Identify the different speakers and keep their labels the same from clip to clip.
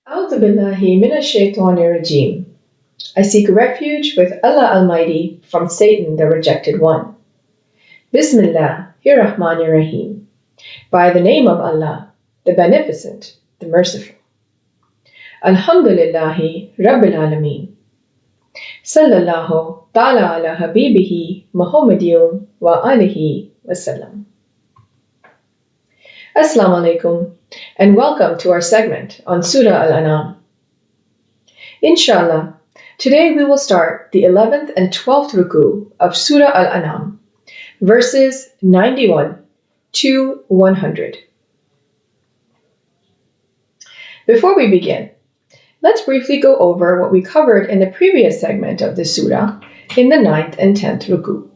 Speaker 1: A'udhu billahi minash shaitanir rajim. I seek refuge with Allah Almighty from Satan the rejected one. Bismillahir Rahim. By the name of Allah, the Beneficent, the Merciful. Alhamdulillahi Rabbil Alameen. Sallallahu ta'ala ala habibihi Muhammadiyun wa alihi wasallam. Assalamu alaikum and welcome to our segment on Surah Al-Annam. Inshallah, today we will start the 11th and 12th Ruku of Surah Al-Annam, verses 91 to 100. Before we begin, let's briefly go over what we covered in the previous segment of this surah in the 9th and 10th Ruku.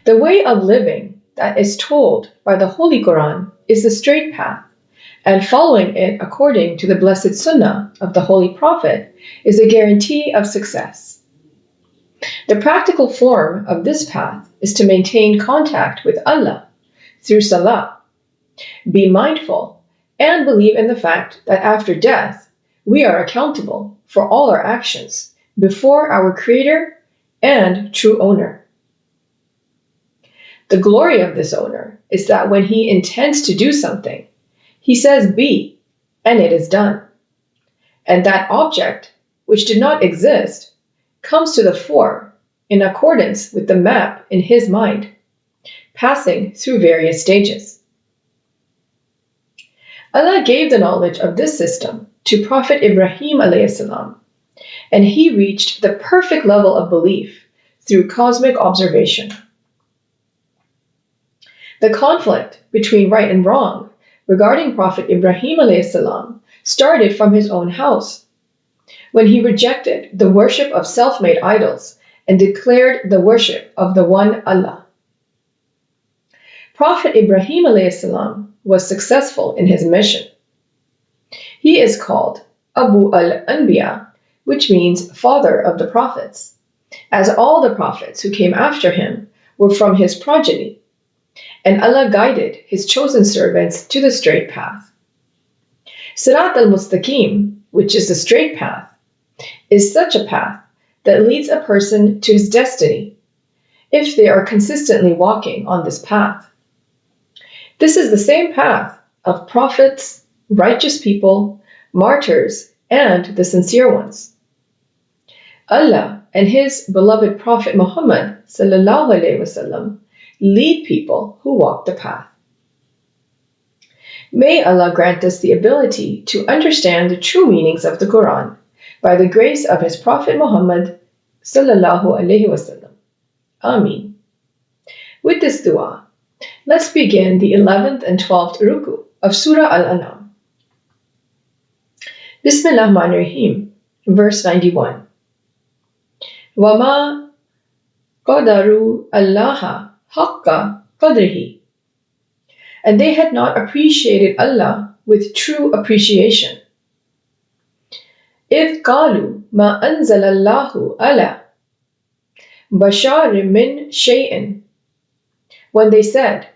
Speaker 1: The way of living that is told by the Holy Qur'an is the straight path, and following it according to the blessed Sunnah of the Holy Prophet is a guarantee of success. The practical form of this path is to maintain contact with Allah through Salah, be mindful, and believe in the fact that after death we are accountable for all our actions before our Creator and true owner. The glory of this owner is that when he intends to do something, he says be, and it is done. And that object, which did not exist, comes to the fore in accordance with the map in his mind, passing through various stages. Allah gave the knowledge of this system to Prophet Ibrahim a.s., and he reached the perfect level of belief through cosmic observation. The conflict between right and wrong regarding Prophet Ibrahim a.s. started from his own house, when he rejected the worship of self-made idols and declared the worship of the one Allah. Prophet Ibrahim a.s. was successful in his mission. He is called Abu al-Anbiya, which means father of the prophets, as all the prophets who came after him were from his progeny, and Allah guided his chosen servants to the straight path. Sirat al-Mustaqim, which is the straight path, is such a path that leads a person to his destiny if they are consistently walking on this path. This is the same path of prophets, righteous people, martyrs, and the sincere ones. Allah and His beloved Prophet Muhammad ﷺ lead people who walk the path. May Allah grant us the ability to understand the true meanings of the Quran by the grace of His Prophet Muhammad ﷺ. Ameen. With this dua, let's begin the 11th and 12th Ruku of Surah Al-Annam. Bismillahirrahmanirrahim, verse 91. وَمَا قَدَرُوا اللَّهَ حَقَّ قَدْرِهِ. And they had not appreciated Allah with true appreciation. إِذْ قَالُوا مَا أَنزَلَ اللَّهُ عَلَى بَشَرٍ مِّن شَيْءٍ. When they said,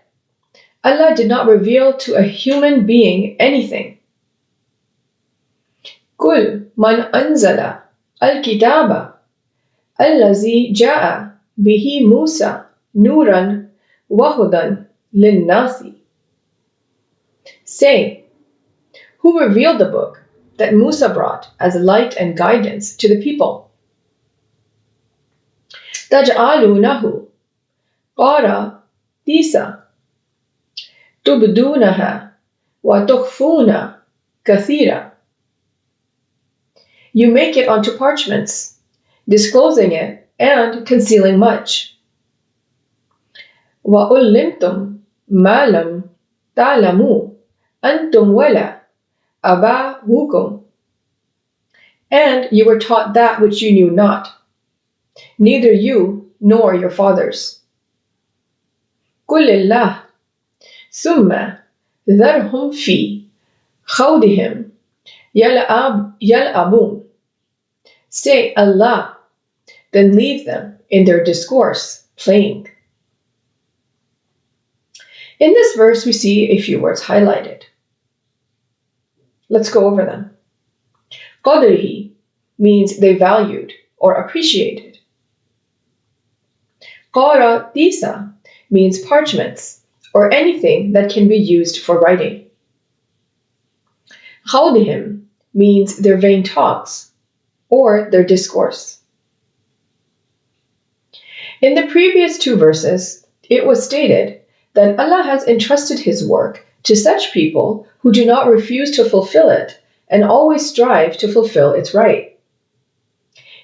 Speaker 1: Allah did not reveal to a human being anything. قُلْ مَنْ أَنزَلَ الْكِتَابَ الَّذِي جَاءَ بِهِ مُوسَى نُورًا وَهُدًى لِلنَّاسِ. Say, who revealed the book that Musa brought as light and guidance to the people? تَجْعَلُونَهُ قَرَاطِيسَ تُبْدُونَهَا وَتُخْفُونَ كَثِيرًا. You make it onto parchments, disclosing it and concealing much. وَأُلِّمْتُمْ مَا لَمْ تَعْلَمُوا أَنْتُمْ وَلَا آبَاؤُكُمْ. And you were taught that which you knew not, neither you nor your fathers. قُلِ اللَّهُ ثُمَّ ذَرْهُمْ فِي خَوْضِهِمْ يَلْعَبُونَ. Say Allah, then leave them in their discourse playing. In this verse we see a few words highlighted. Let's go over them. قدره means they valued or appreciated. قراطيس means parchments or anything that can be used for writing. خوضهم means their vain talks or their discourse. In the previous two verses, it was stated that Allah has entrusted His work to such people who do not refuse to fulfill it and always strive to fulfill its right.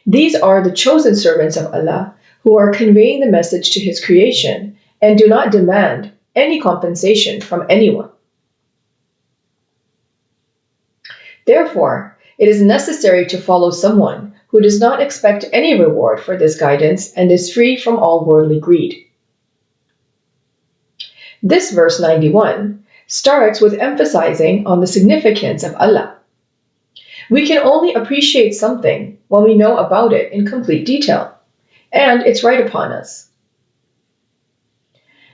Speaker 1: These are the chosen servants of Allah who are conveying the message to His creation and do not demand any compensation from anyone. Therefore, it is necessary to follow someone who does not expect any reward for this guidance and is free from all worldly greed. This verse 91 starts with emphasizing on the significance of Allah. We can only appreciate something when we know about it in complete detail, and it's right upon us.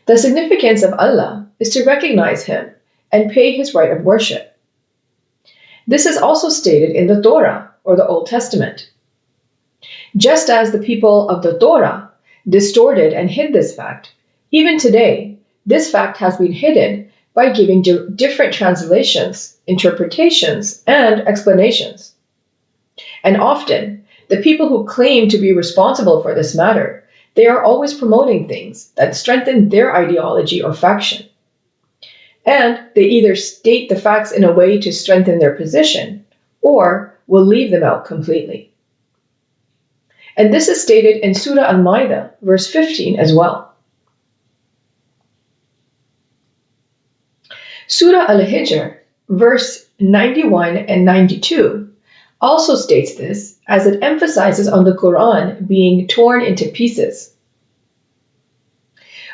Speaker 1: The significance of Allah is to recognize Him and pay His right of worship. This is also stated in the Torah, or the Old Testament. Just as the people of the Torah distorted and hid this fact, even today, this fact has been hidden by giving different translations, interpretations, and explanations. And often, the people who claim to be responsible for this matter, they are always promoting things that strengthen their ideology or faction. And they either state the facts in a way to strengthen their position, or will leave them out completely. And this is stated in Surah Al-Ma'idah, verse 15 as well. Surah Al-Hijr, verse 91 and 92, also states this, as it emphasizes on the Qur'an being torn into pieces.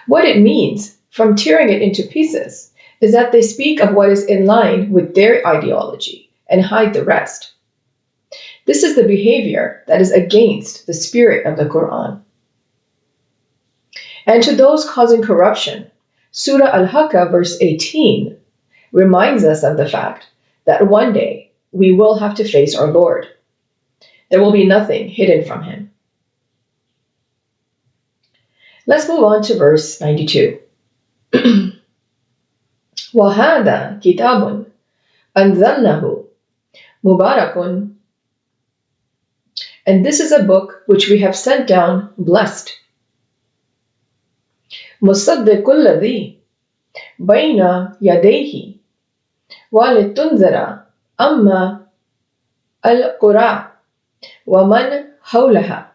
Speaker 1: What it means from tearing it into pieces is that they speak of what is in line with their ideology and hide the rest. This is the behavior that is against the spirit of the Qur'an. And to those causing corruption, Surah Al-Haqqah, verse 18, reminds us of the fact that one day we will have to face our Lord. There will be nothing hidden from Him. Let's move on to verse 92. وَهَذَا كِتَابٌ أَنزَلْنَهُ مُبَارَكٌ. And this is a book which we have sent down blessed. مُصَدِّقُ الَّذِي بَيْنَ يَدَيْهِ وَلِتُنذِرَ أُمَّ الْقُرَى وَمَنْ حَوْلَهَا,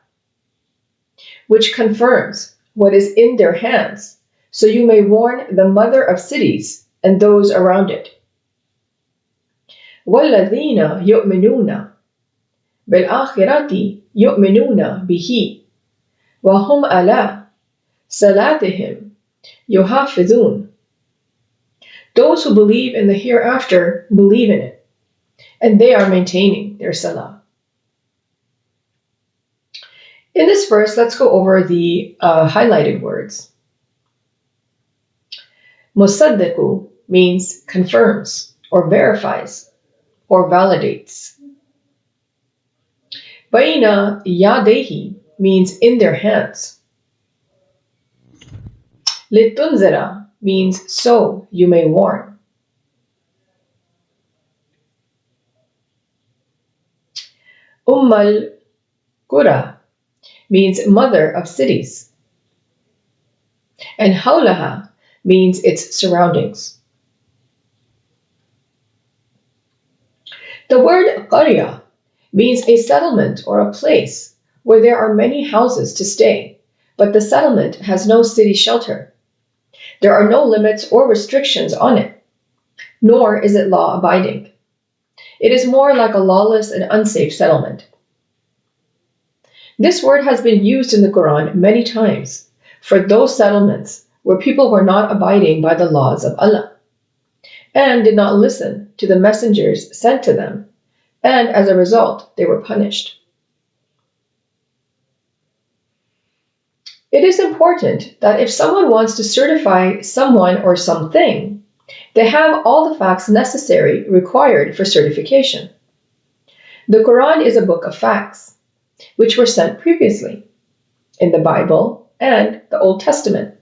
Speaker 1: which confirms what is in their hands, so you may warn the mother of cities and those around it. وَالَّذِينَ يُؤْمِنُونَ بِالْآخِرَةِ يُؤْمِنُونَ بِهِ وَهُمْ عَلَى صَلَاتِهِمْ يُحَافِظُونَ. Those who believe in the hereafter believe in it, and they are maintaining their salah. In this verse, let's go over the highlighted words. Musaddiqu means confirms, or verifies, or validates. Baina yadehi means in their hands. Litunzira means so you may warn. Ummal Qura means mother of cities. And hawlaha means its surroundings. The word qarya means a settlement or a place where there are many houses to stay, but the settlement has no city shelter. There are no limits or restrictions on it, nor is it law-abiding. It is more like a lawless and unsafe settlement. This word has been used in the Quran many times for those settlements where people were not abiding by the laws of Allah and did not listen to the messengers sent to them, and as a result, they were punished. It is important that if someone wants to certify someone or something, They have all the facts necessary required for certification. The Quran is a book of facts, which were sent previously in the Bible and the Old Testament.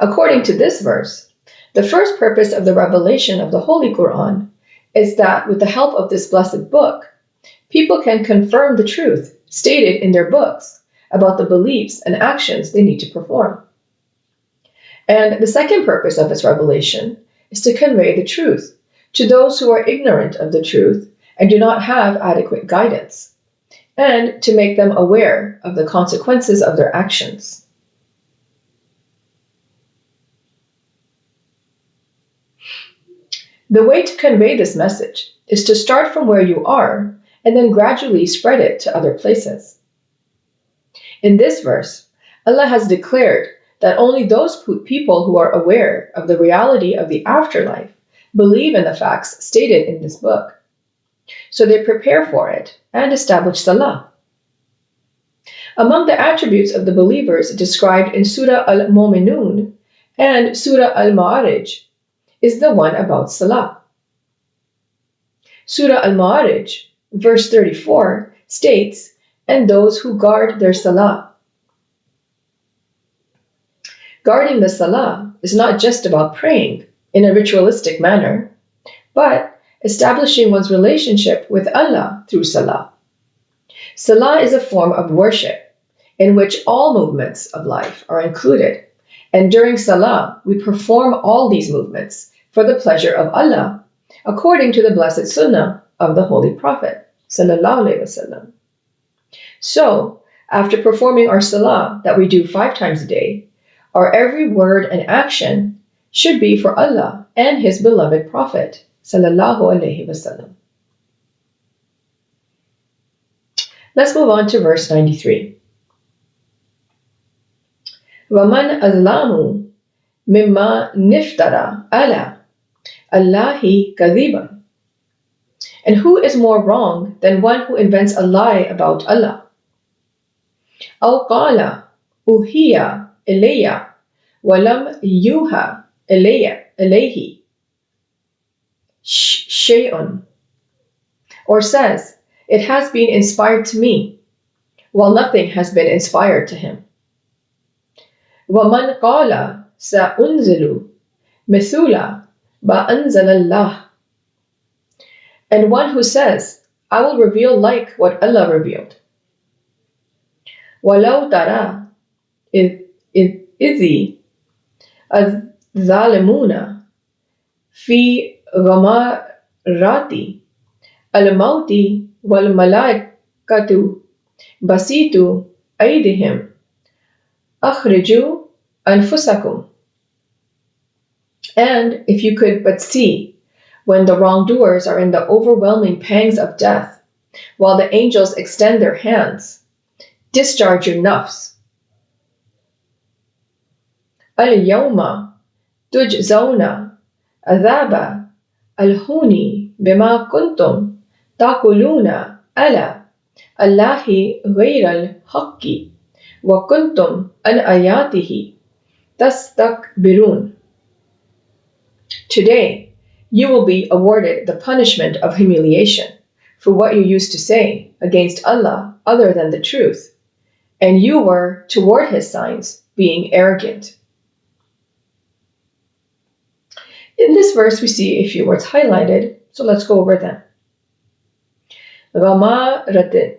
Speaker 1: According to this verse, the first purpose of the revelation of the Holy Qur'an is that with the help of this blessed book, people can confirm the truth stated in their books about the beliefs and actions they need to perform. And the second purpose of its revelation is to convey the truth to those who are ignorant of the truth and do not have adequate guidance, and to make them aware of the consequences of their actions. The way to convey this message is to start from where you are and then gradually spread it to other places. In this verse, Allah has declared that only those people who are aware of the reality of the afterlife believe in the facts stated in this book. So they prepare for it and establish salah. Among the attributes of the believers described in Surah Al-Mu'minun and Surah Al-Ma'arij is the one about salah. Surah Al-Ma'arij, verse 34, states, "And those who guard their salah." Guarding the salah is not just about praying in a ritualistic manner, but establishing one's relationship with Allah through salah. Salah is a form of worship in which all movements of life are included, and during salah we perform all these movements for the pleasure of Allah, according to the blessed sunnah of the Holy Prophet ﷺ. So, after performing our salah that we do 5 times a day, our every word and action should be for Allah and His beloved Prophet ﷺ. Let's move on to verse 93. وَمَنْ أَظْلَمُ مِمَّا نِفْتَرَى عَلَى اللَّهِ كَذِبًا. And who is more wrong than one who invents a lie about Allah? أَوْ قَالَ أُوحِيَ إِلَيَّ وَلَمْ يُوحَى إِلَيْهِ شَيْءٌ. Or says, it has been inspired to me, while nothing has been inspired to him. وَمَنْ قَالَ سَأُنزِلُ مِثْلَ مَا أَنزَلَ اللَّهُ. And one who says, I will reveal like what Allah revealed. وَلَوْ تَرَى إِذِ الظَّالِمُونَ فِي غَمَرَاتِ الْمَوْتِ وَالْمَلَائِكَةُ بَاسِطُو أَيْدِيهِمْ أَخْرِجُوا أَنفُسَكُمْ. And if you could but see when the wrongdoers are in the overwhelming pangs of death, while the angels extend their hands, discharge your nafs. اليوم تجزون عذاب الهون بما كنتم تقولون على الله غير الحق وكنتم عن آياته تستكبرون. Today you will be awarded the punishment of humiliation for what you used to say against Allah other than the truth, and you were toward His signs being arrogant. In this verse we see a few words highlighted, so let's go over them. Ghamarati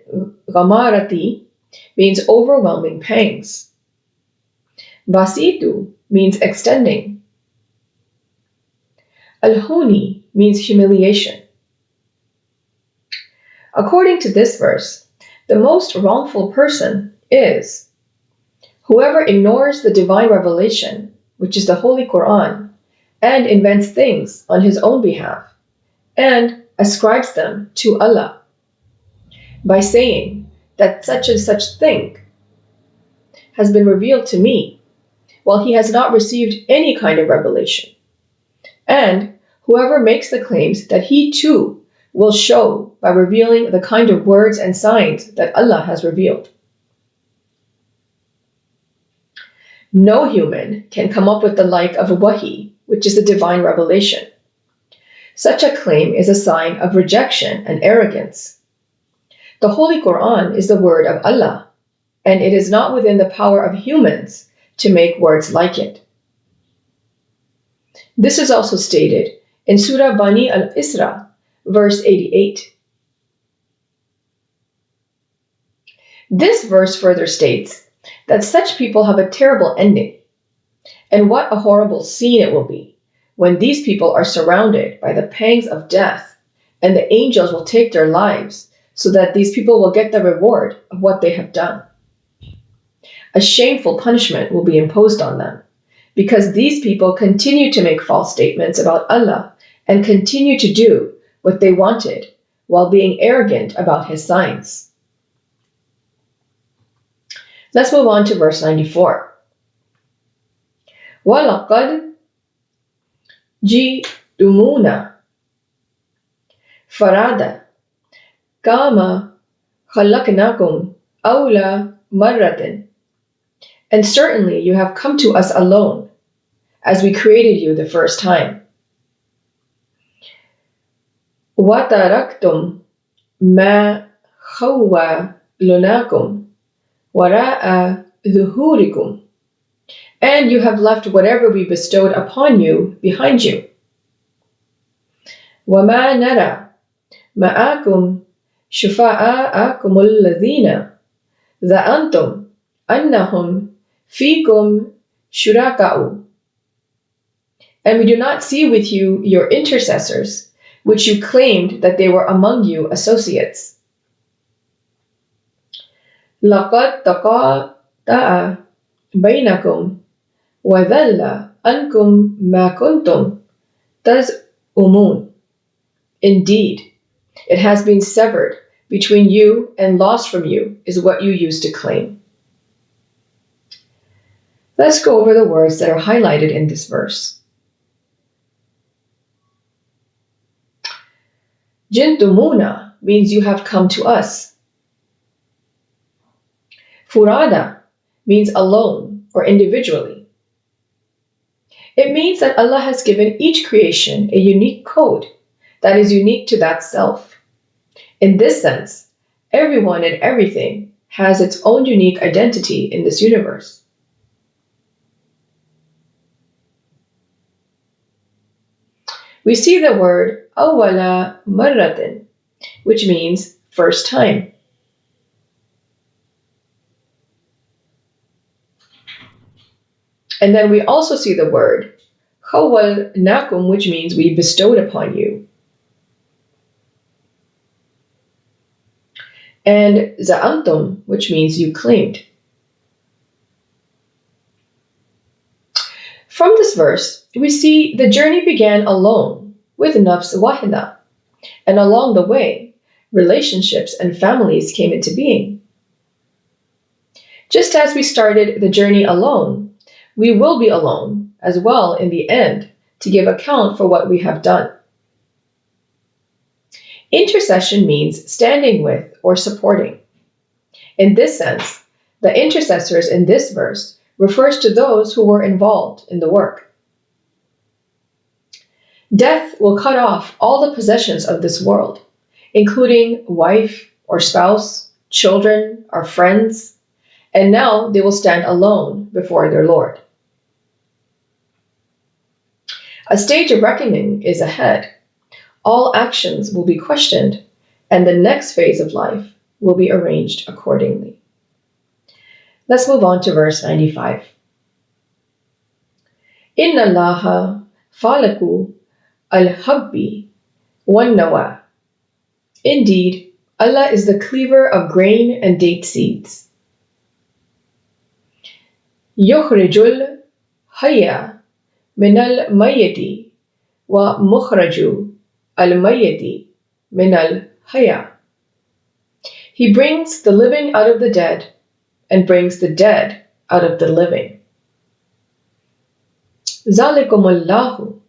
Speaker 1: means overwhelming pangs. Basitu means extending. Al-Huni means humiliation. According to this verse, the most wrongful person is whoever ignores the divine revelation, which is the Holy Qur'an, and invents things on his own behalf, and ascribes them to Allah by saying that such and such thing has been revealed to me, while he has not received any kind of revelation. And whoever makes the claims that he too will show by revealing the kind of words and signs that Allah has revealed. No human can come up with the like of wahi, which is the divine revelation. Such a claim is a sign of rejection and arrogance. The Holy Qur'an is the word of Allah, and it is not within the power of humans to make words like it. This is also stated in Surah Bani al-Isra, verse 88. This verse further states that such people have a terrible ending, and what a horrible scene it will be when these people are surrounded by the pangs of death, and the angels will take their lives so that these people will get the reward of what they have done. A shameful punishment will be imposed on them, because these people continue to make false statements about Allah and continue to do what they wanted while being arrogant about His signs. Let's move on to verse 94. وَلَقَدْ جِئْتُمُونَا فَرَادًا كَمَا خَلَقْنَاكُمْ أَوَّلَ مَرَّةٍ. And certainly you have come to us alone, as we created you the first time. وَتَرَكْتُمْ مَا خَوَّلْنَاكُمْ وَرَاءَ ظُهُورِكُمْ. And you have left whatever we bestowed upon you behind you. وَمَا نَرَى مَعَكُمْ شُفَعَاءَكُمُ الَّذِينَ زَعَمْتُمْ أَنَّهُمْ فِيكُمْ شُرَكَاءُ. And we do not see with you your intercessors, which you claimed that they were among you associates. لَقَدْ تَقَاطَعَ بَيْنَكُمْ وَذَلَّ أَنْكُمْ مَا كُنْتُمْ تَزْعُمُونَ. Indeed, it has been severed between you and lost from you is what you used to claim. Let's go over the words that are highlighted in this verse. Jintumuna means you have come to us. Furada means alone or individually. It means that Allah has given each creation a unique code that is unique to that self. In this sense, everyone and everything has its own unique identity in this universe. We see the word awwala marratin, which means first time. And then we also see the word khawwalnakum, which means we bestowed upon you. And za'amtum, which means you claimed. From this verse, we see the journey began alone with nafs wahida, and along the way, relationships and families came into being. Just as we started the journey alone, we will be alone as well in the end to give account for what we have done. Intercession means standing with or supporting. In this sense, the intercessors in this verse refers to those who were involved in the work. Death will cut off all the possessions of this world, including wife or spouse, children or friends, and now they will stand alone before their Lord. A stage of reckoning is ahead. All actions will be questioned, and the next phase of life will be arranged accordingly. Let's move on to verse 95. Inna Allaha falaku al-habbi wan-nawa. Indeed, Allah is the cleaver of grain and date seeds. Yukhrijul hayya min al-mayyiti wa mukhraju al-mayyiti min al-hayya. He brings the living out of the dead and brings the dead out of the living. Zalikumullahu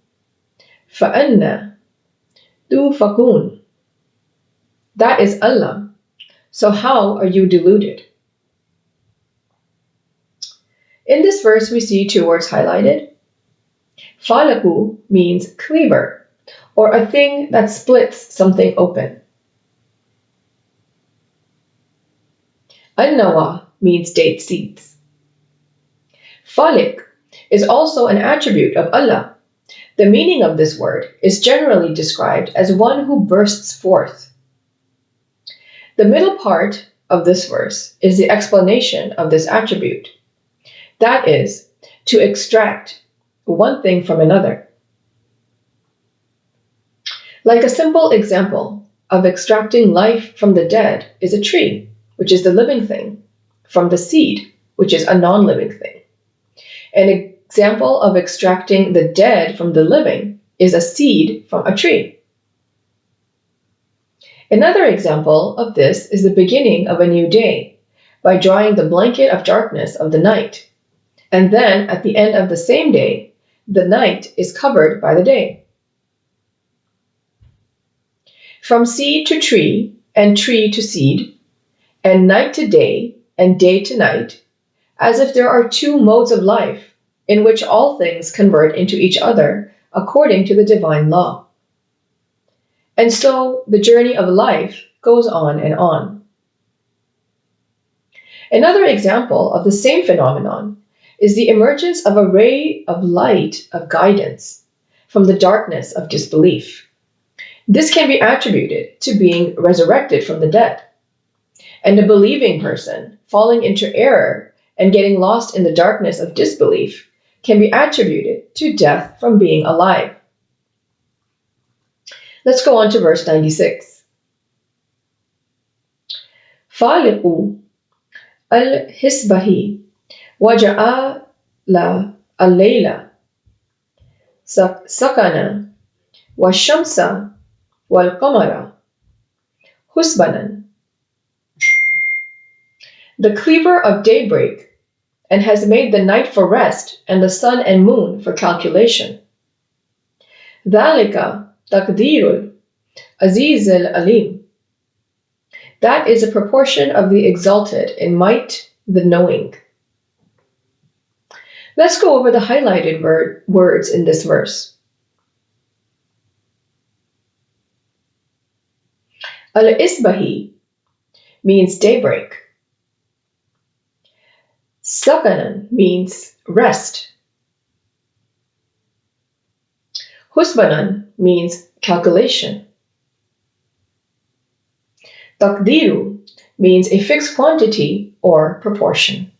Speaker 1: fa'anna tufakun. That is Allah. So how are you deluded? In this verse, we see two words highlighted. Falaku means cleaver, or a thing that splits something open. Al-Nawa means date seeds. Falik is also an attribute of Allah. The meaning of this word is generally described as one who bursts forth. The middle part of this verse is the explanation of this attribute. That is, to extract one thing from another. Like a simple example of extracting life from the dead is a tree, which is the living thing, from the seed, which is a non-living thing. An example of extracting the dead from the living is a seed from a tree. Another example of this is the beginning of a new day by drawing the blanket of darkness of the night, and then at the end of the same day, the night is covered by the day. From seed to tree and tree to seed, and night to day and day to night, as if there are two modes of life in which all things convert into each other according to the divine law. And so the journey of life goes on and on. Another example of the same phenomenon is the emergence of a ray of light of guidance from the darkness of disbelief. This can be attributed to being resurrected from the dead, and a believing person falling into error and getting lost in the darkness of disbelief can be attributed to death from being alive. Let's go on to verse 96. فَالِقُ الْحِسْبَةِ وَجَعَلَ اللَّيْلَ سَكَنًا وَالشَّمْسَ وَالْقَمَرَ حُسْبَانًا. The cleaver of daybreak, and has made the night for rest and the sun and moon for calculation. ذَلِكَ تَقْدِيرُ الْعَزِيزِ الْعَلِيمِ. That is a proportion of the exalted in might, the knowing. Let's go over the highlighted words in this verse. Al-Isbahi means daybreak. Sakanan means rest. Husbanan means calculation. Taqdiru means a fixed quantity or proportion.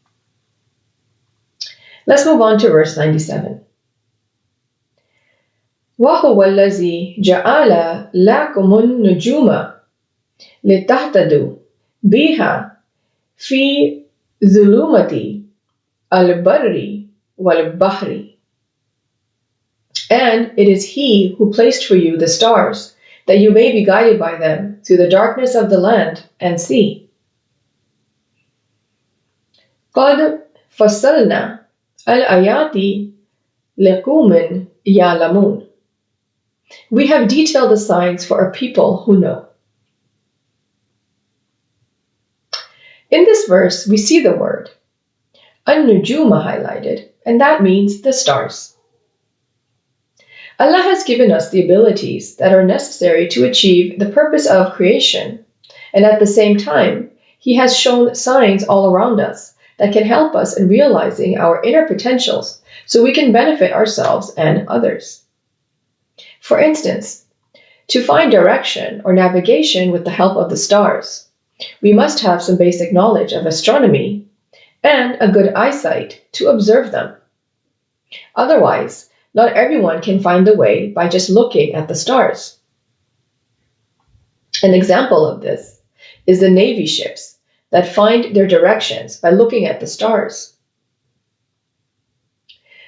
Speaker 1: Let's move on to verse 97. وَهُوَ الَّذِي جَعَلَ لَكُمُ النُّجُومَ لِتَهْتَدُوا بِهَا فِي ظُلُمَةِ الْبَرِّ وَالْبَحْرِ. And it is He who placed for you the stars, that you may be guided by them through the darkness of the land and sea. قَدْ فَصَّلْنَا الْآيَاتِ لِقَوْمٍ يَعْلَمُونَ. We have detailed the signs for a people who know. In this verse, we see the word An-Nujuma highlighted, and that means the stars. Allah has given us the abilities that are necessary to achieve the purpose of creation, and at the same time, He has shown signs all around us that can help us in realizing our inner potentials so we can benefit ourselves and others. For instance, to find direction or navigation with the help of the stars, we must have some basic knowledge of astronomy and a good eyesight to observe them. Otherwise, not everyone can find the way by just looking at the stars. An example of this is the Navy ships that find their directions by looking at the stars.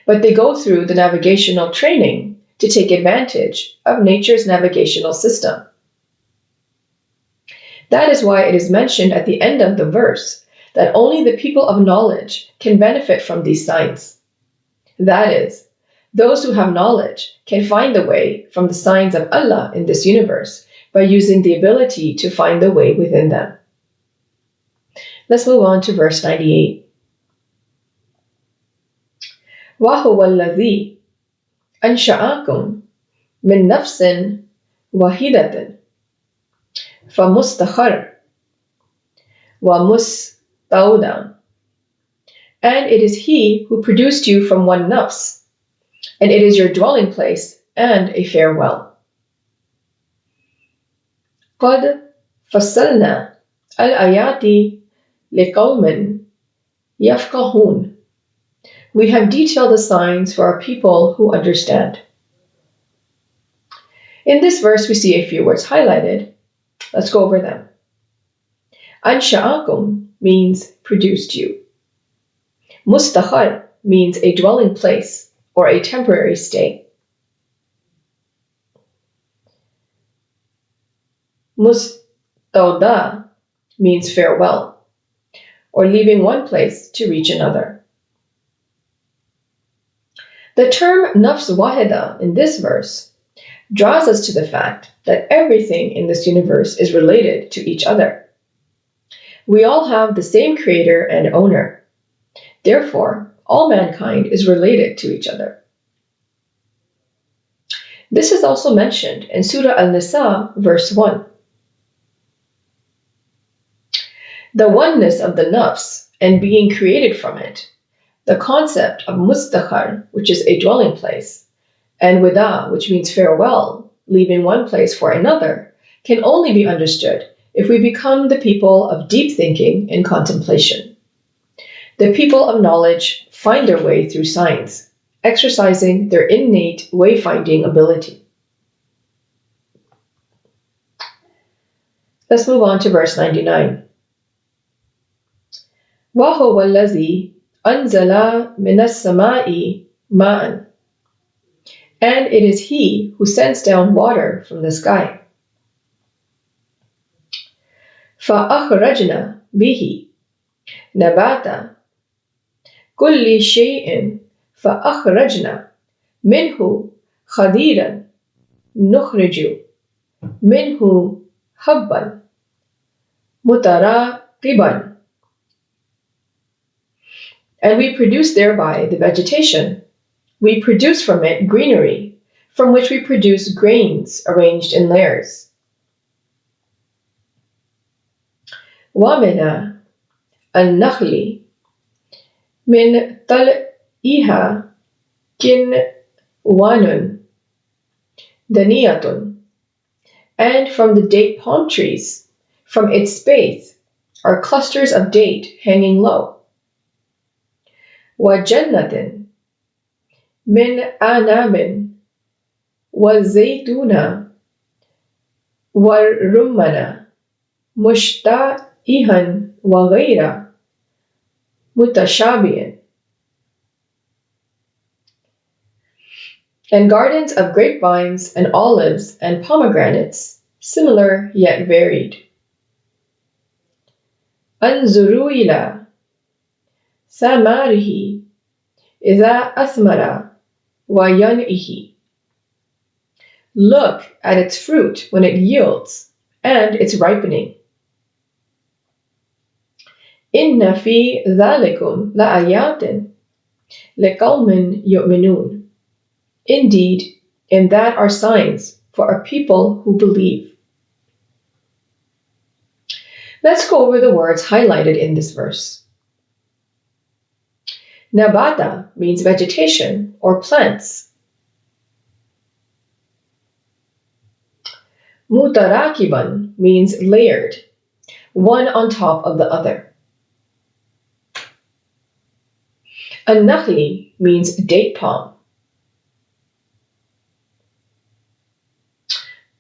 Speaker 1: But they go through the navigational training to take advantage of nature's navigational system. That is why it is mentioned at the end of the verse that only the people of knowledge can benefit from these signs. That is, those who have knowledge can find the way from the signs of Allah in this universe by using the ability to find the way within them. Let's move on to verse 98. وَهُوَ الَّذِي أَنْشَأَكُمْ مِنْ نَفْسٍ وَاحِدَةٍ فَمُسْتَقَرٌّ وَمُسْتَوْدَعٌ. And it is He who produced you from one nafs, and it is your dwelling place and a farewell. قَدْ فَصَّلْنَا الْآيَاتِ لِقَوْمٍ يَفْقَهُونَ. We have detailed the signs for our people who understand. In this verse, we see a few words highlighted. Let's go over them. Ansha'akum means produced you. Mustaqar means a dwelling place or a temporary stay. Mustawda means farewell, or leaving one place to reach another. The term nafs wahida in this verse draws us to the fact that everything in this universe is related to each other. We all have the same creator and owner. Therefore, all mankind is related to each other. This is also mentioned in Surah Al-Nisa, verse 1. The oneness of the nafs and being created from it, the concept of mustaqar, which is a dwelling place, and wida, which means farewell, leaving one place for another, can only be understood if we become the people of deep thinking and contemplation. The people of knowledge find their way through science, exercising their innate wayfinding ability. Let's move on to verse 99. وَهُوَ الَّذِي أَنزَلَ مِنَ السَّمَاءِ مَاءً. And it is He who sends down water from the sky. فَأَخْرَجْنَا بِهِ نَبَاتَ كُلِّ شَيْءٍ فَأَخْرَجْنَا مِنْهُ خَضِيرًا نُخْرِجُ مِنْهُ حَبًّا مُتَرَاقِبًا. And we produce thereby the vegetation. We produce from it greenery, from which we produce grains arranged in layers. وَمِنَ النَّخْلِ مِنْ طَلْعِهَا كِنْوَانٌ دَنِيَةٌ. And from the date palm trees, from its base, are clusters of date hanging low. وَجَنَّةٍ مِنْ A-lAnnam وَالزَّيْتُونَ وَالرُّمَّانَ مُشْتَبِهًا وَغَيْرَ مُتَشَابِهٍ. And gardens of grapevines and olives and pomegranates, similar yet varied. انظروا إلى ثمره إذا أثمر وينعه. Look at its fruit when it yields and its ripening. إن في ذلكم لآيات لقوم يؤمنون. Indeed, in that are signs for a people who believe. Let's go over the words highlighted in this verse. Nabata means vegetation or plants. Mutarakiban means layered, one on top of the other. An-nakhli means date palm.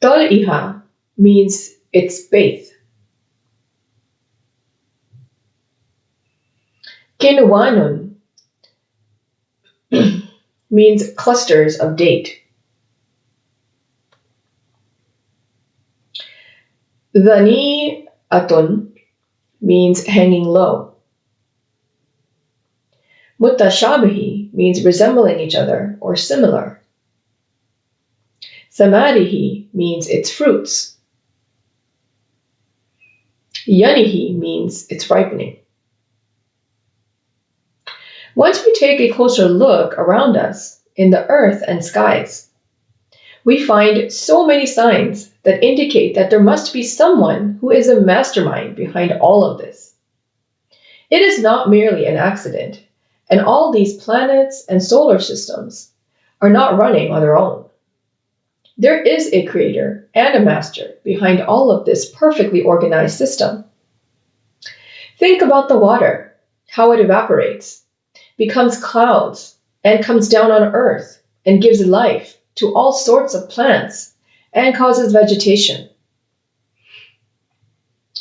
Speaker 1: Tal'iha means its base. Kinwanun means clusters of date. Dhani'atun means hanging low. Mutashabihi means resembling each other or similar. Samarihi means its fruits. Yanihi means its ripening. Once we take a closer look around us in the earth and skies, we find so many signs that indicate that there must be someone who is a mastermind behind all of this. It is not merely an accident, and all these planets and solar systems are not running on their own. There is a creator and a master behind all of this perfectly organized system. Think about the water, how it evaporates, becomes clouds, and comes down on earth and gives life to all sorts of plants and causes vegetation.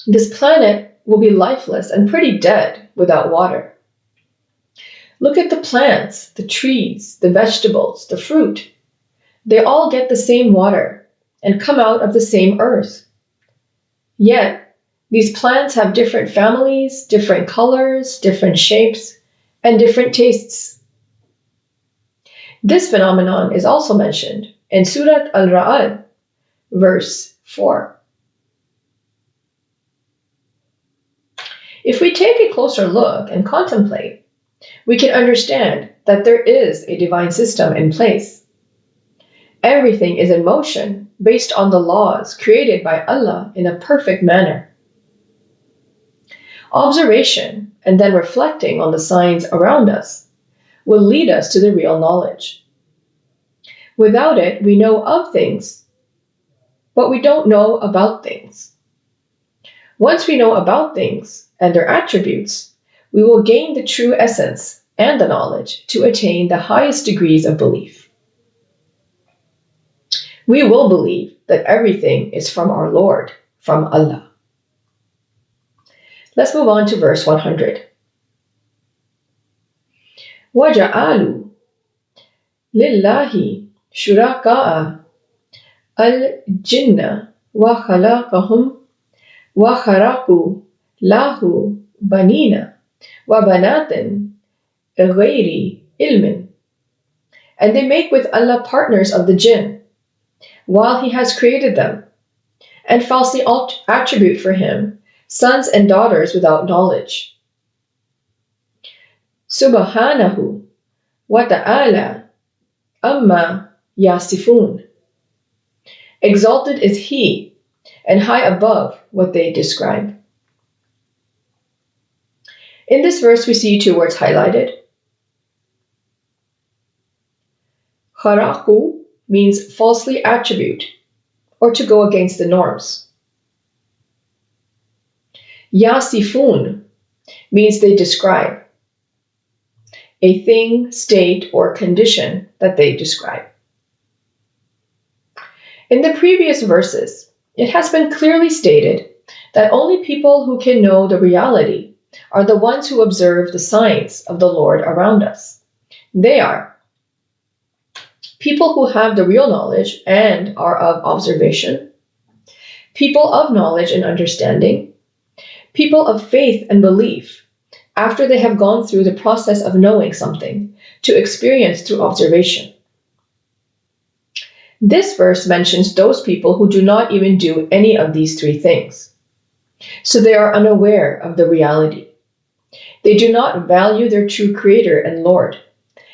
Speaker 1: This planet will be lifeless and pretty dead without water. Look at the plants, the trees, the vegetables, the fruit. They all get the same water and come out of the same earth. Yet, these plants have different families, different colors, different shapes, and different tastes. This phenomenon is also mentioned in Surah Al-Ra'd, verse 4. If we take a closer look and contemplate, we can understand that there is a divine system in place. Everything is in motion based on the laws created by Allah in a perfect manner. Observation and then reflecting on the signs around us will lead us to the real knowledge. Without it, we know of things, but we don't know about things. Once we know about things and their attributes, we will gain the true essence and the knowledge to attain the highest degrees of belief. We will believe that everything is from our Lord, from Allah. Let's move on to verse 100. وَجَعَلُوا لِلَّهِ شُرَكَاءَ الْجِنَّ وَخَلَقَهُمْ وَخَرَقُوا لَهُ بَنِينَ وَبَنَاتٍ غَيْرِ عِلْمٍ. And they make with Allah partners of the jinn, while He has created them, and falsely attribute for Him sons and daughters without knowledge. Subhanahu wa ta'ala amma yasifun. Exalted is He, and high above what they describe. In this verse we see two words highlighted. Kharaqu means falsely attribute, or to go against the norms. Yasifun means they describe a thing, state, or condition that they describe. In the previous verses, it has been clearly stated that only people who can know the reality are the ones who observe the signs of the Lord around us. They are people who have the real knowledge and are of observation, people of knowledge and understanding, people of faith and belief after they have gone through the process of knowing something to experience through observation. This verse mentions those people who do not even do any of these three things. So they are unaware of the reality. They do not value their true Creator and Lord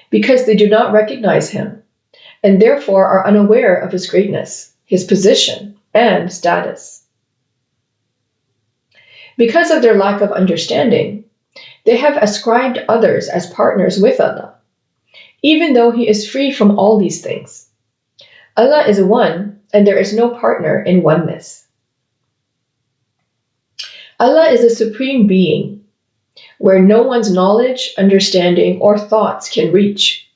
Speaker 1: because they do not recognize Him and therefore are unaware of His greatness, His position, and status. Because of their lack of understanding, they have ascribed others as partners with Allah, even though He is free from all these things. Allah is one, and there is no partner in oneness. Allah is a supreme being, where no one's knowledge, understanding, or thoughts can reach.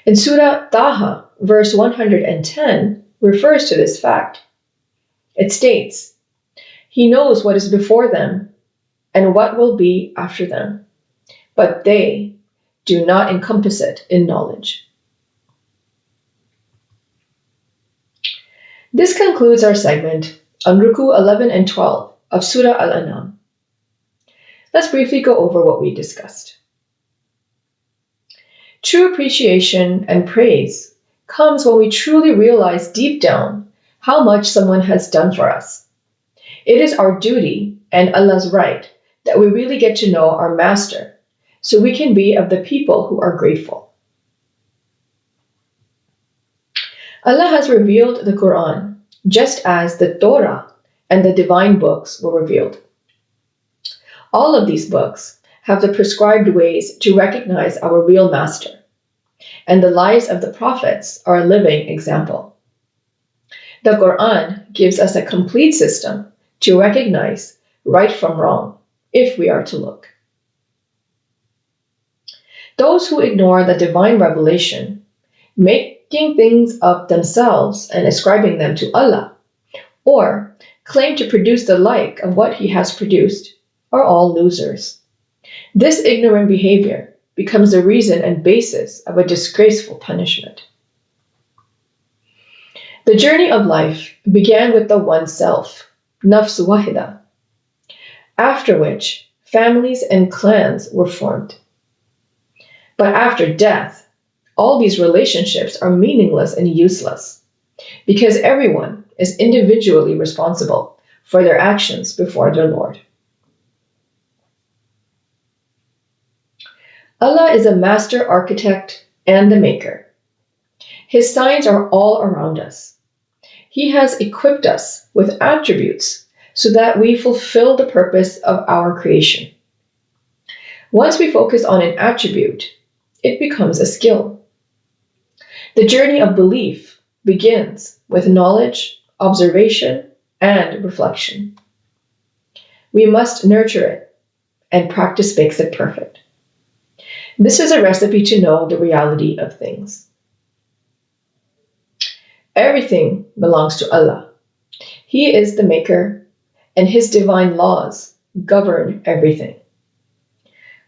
Speaker 1: In Surah Taha, verse 110, refers to this fact. It states, He knows what is before them and what will be after them, but they do not encompass it in knowledge. This concludes our segment on Ruku 11 and 12 of Surah Al-Annam. Let's briefly go over what we discussed. True appreciation and praise comes when we truly realize deep down how much someone has done for us. It is our duty and Allah's right that we really get to know our Master so we can be of the people who are grateful. Allah has revealed the Qur'an just as the Torah and the divine books were revealed. All of these books have the prescribed ways to recognize our real master, and the lives of the prophets are a living example. The Qur'an gives us a complete system to recognize right from wrong, if we are to look. Those who ignore the divine revelation, making things up themselves and ascribing them to Allah, or claim to produce the like of what He has produced, are all losers. This ignorant behavior becomes the reason and basis of a disgraceful punishment. The journey of life began with the one self, nafs wahida, after which families and clans were formed. But after death, all these relationships are meaningless and useless, because everyone is individually responsible for their actions before their Lord. Allah is a master architect and the maker. His signs are all around us. He has equipped us with attributes so that we fulfill the purpose of our creation. Once we focus on an attribute, it becomes a skill. The journey of belief begins with knowledge, observation, and reflection. We must nurture it, and practice makes it perfect. This is a recipe to know the reality of things. Everything belongs to Allah. He is the maker, and His divine laws govern everything.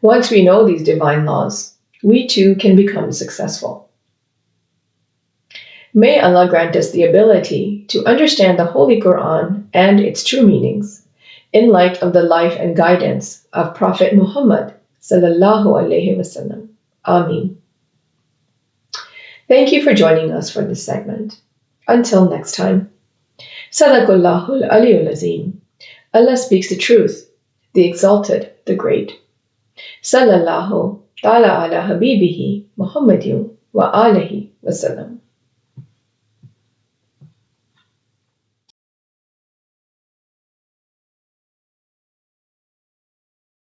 Speaker 1: Once we know these divine laws, we too can become successful. May Allah grant us the ability to understand the Holy Qur'an and its true meanings in light of the life and guidance of Prophet Muhammad sallallahu alaihi wasallam. Ameen. Thank you for joining us for this segment. Until next time. Sadaqallahul Aliyul Azim. Allah speaks the truth, the exalted, the great. Sallallahu ta'ala ala habibihi Muhammadin wa alihi wasallam.